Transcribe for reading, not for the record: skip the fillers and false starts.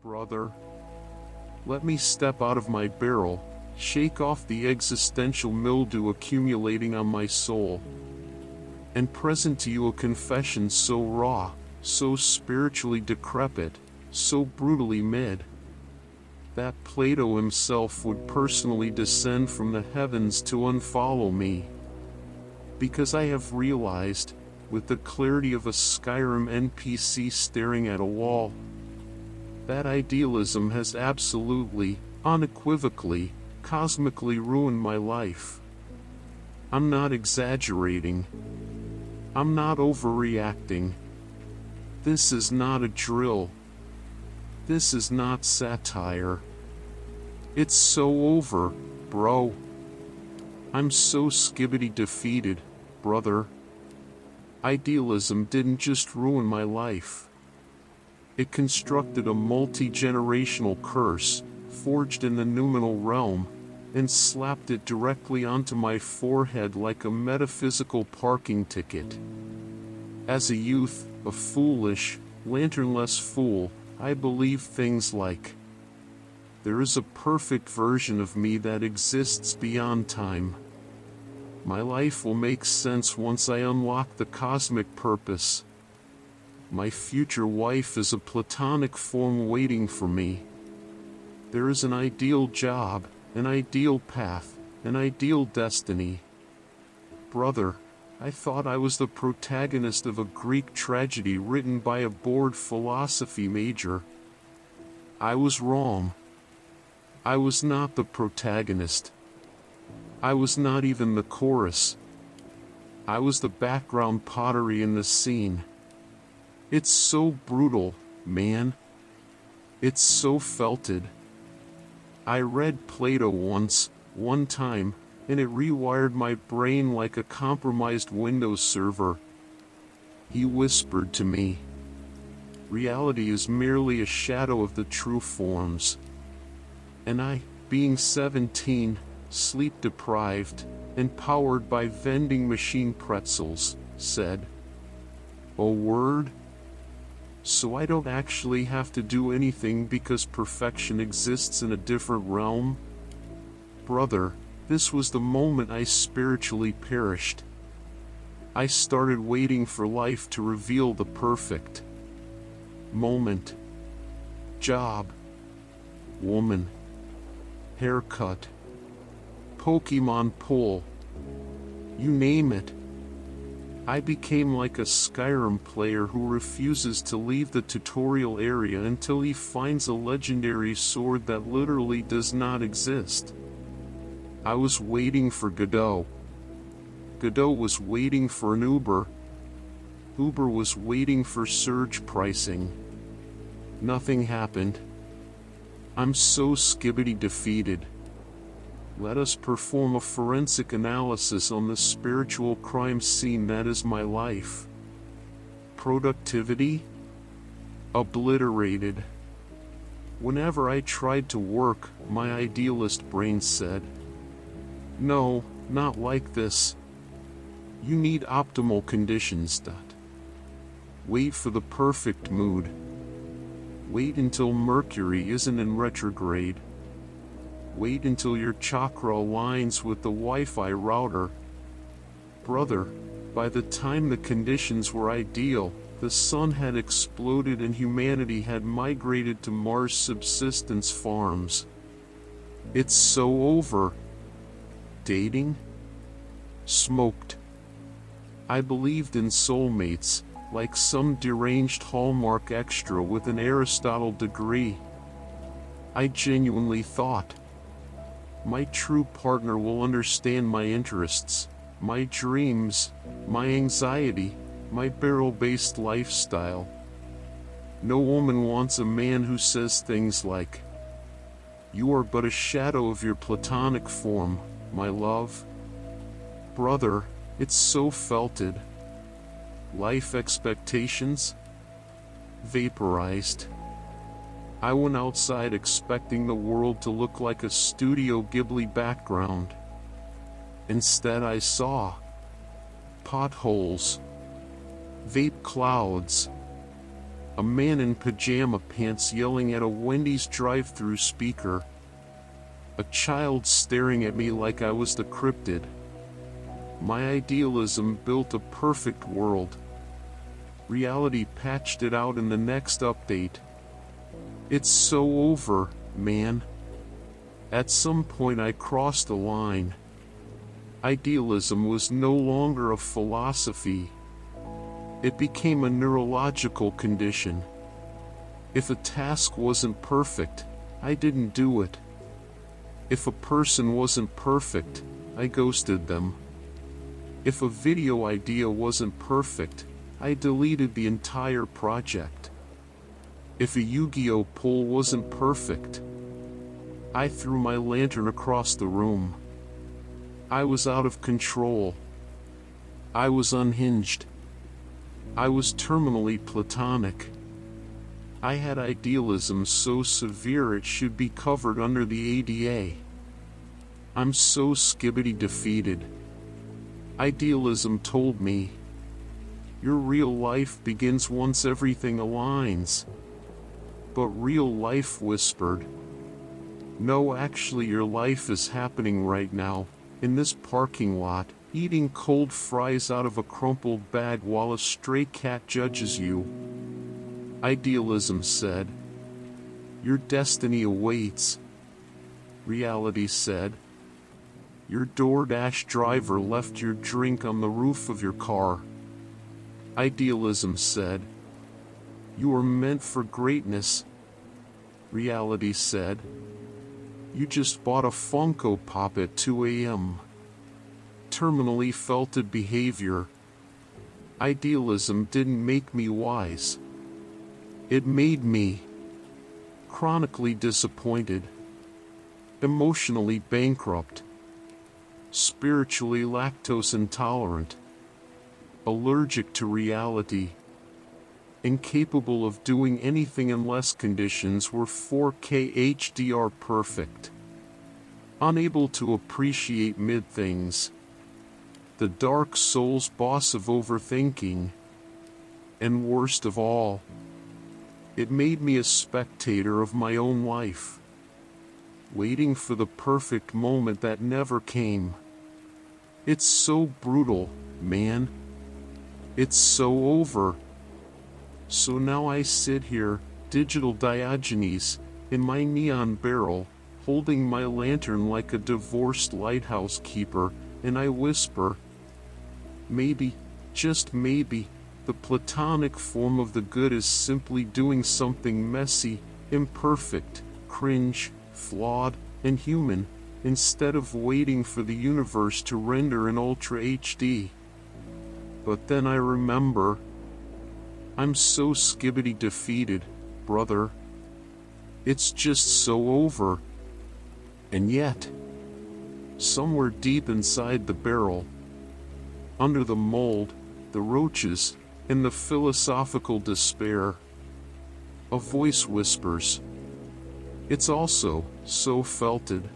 Brother, let me step out of my barrel, shake off the existential mildew accumulating on my soul, and present to you a confession so raw, so spiritually decrepit, so brutally mid, that Plato himself would personally descend from the heavens to unfollow me. Because I have realized, with the clarity of a Skyrim NPC staring at a wall, that idealism has absolutely, unequivocally, cosmically ruined my life. I'm not exaggerating. I'm not overreacting. This is not a drill. This is not satire. It's so over, bro. I'm so Skibidi defeated, brother. Idealism didn't just ruin my life. It constructed a multi-generational curse, forged in the noumenal realm, and slapped it directly onto my forehead like a metaphysical parking ticket. As a youth, a foolish, lanternless fool, I believed things like, there is a perfect version of me that exists beyond time. My life will make sense once I unlock the cosmic purpose. My future wife is a Platonic form waiting for me. There is an ideal job, an ideal path, an ideal destiny. Brother, I thought I was the protagonist of a Greek tragedy written by a bored philosophy major. I was wrong. I was not the protagonist. I was not even the chorus. I was the background pottery in the scene. It's so brutal, man. It's so felted. I read Plato one time, and it rewired my brain like a compromised Windows server. He whispered to me, reality is merely a shadow of the true forms. And I, being 17, sleep-deprived, and powered by vending machine pretzels, said, "Oh, word? So I don't actually have to do anything because perfection exists in a different realm?" Brother, this was the moment I spiritually perished. I started waiting for life to reveal the perfect moment. Job, woman, haircut, Pokemon pull, you name it. I became like a Skyrim player who refuses to leave the tutorial area until he finds a legendary sword that literally does not exist. I was waiting for Godot. Godot was waiting for an Uber. Uber was waiting for surge pricing. Nothing happened. I'm so Skibidi defeated. Let us perform a forensic analysis on the spiritual crime scene that is my life. Productivity? Obliterated. Whenever I tried to work, my idealist brain said, "No, not like this. You need optimal conditions. Wait for the perfect mood. Wait until Mercury isn't in retrograde. Wait until your chakra aligns with the Wi-Fi router." Brother, by the time the conditions were ideal, the sun had exploded and humanity had migrated to Mars subsistence farms. It's so over. Dating? Smoked. I believed in soulmates, like some deranged Hallmark extra with an Aristotle degree. I genuinely thought, my true partner will understand my interests, my dreams, my anxiety, my barrel-based lifestyle. No woman wants a man who says things like, "You are but a shadow of your Platonic form, my love." Brother, it's so felted. Life expectations? Vaporized. I went outside expecting the world to look like a Studio Ghibli background. Instead I saw potholes, vape clouds, A man in pajama pants yelling at a Wendy's drive-through speaker. A child staring at me like I was the cryptid. My idealism built a perfect world. Reality patched it out in the next update. It's so over, man. At some point I crossed a line. Idealism was no longer a philosophy. It became a neurological condition. If a task wasn't perfect, I didn't do it. If a person wasn't perfect, I ghosted them. If a video idea wasn't perfect, I deleted the entire project. If a Yu-Gi-Oh pull wasn't perfect, I threw my lantern across the room. I was out of control. I was unhinged. I was terminally platonic. I had idealism so severe it should be covered under the ADA. I'm so Skibidi defeated. Idealism told me, your real life begins once everything aligns. But real life whispered, no, actually your life is happening right now, in this parking lot, eating cold fries out of a crumpled bag while a stray cat judges you. Idealism said, your destiny awaits. Reality said, your DoorDash driver left your drink on the roof of your car. Idealism said, you are meant for greatness. Reality said, you just bought a Funko Pop at 2 a.m. Terminally felted behavior. Idealism didn't make me wise. It made me chronically disappointed, emotionally bankrupt, spiritually lactose intolerant, allergic to reality, incapable of doing anything unless conditions were 4K HDR perfect, unable to appreciate mid-things, the dark soul's boss of overthinking, and worst of all, it made me a spectator of my own life, waiting for the perfect moment that never came. It's so brutal, man. It's so over. So now I sit here, digital Diogenes, in my neon barrel, holding my lantern like a divorced lighthouse keeper, and I whisper, maybe, just maybe, the Platonic form of the good is simply doing something messy, imperfect, cringe, flawed, and human, instead of waiting for the universe to render in Ultra HD. But then I remember, I'm so Skibidi defeated, brother. It's just so over. And yet, somewhere deep inside the barrel, under the mold, the roaches, and the philosophical despair, a voice whispers, it's also so felted.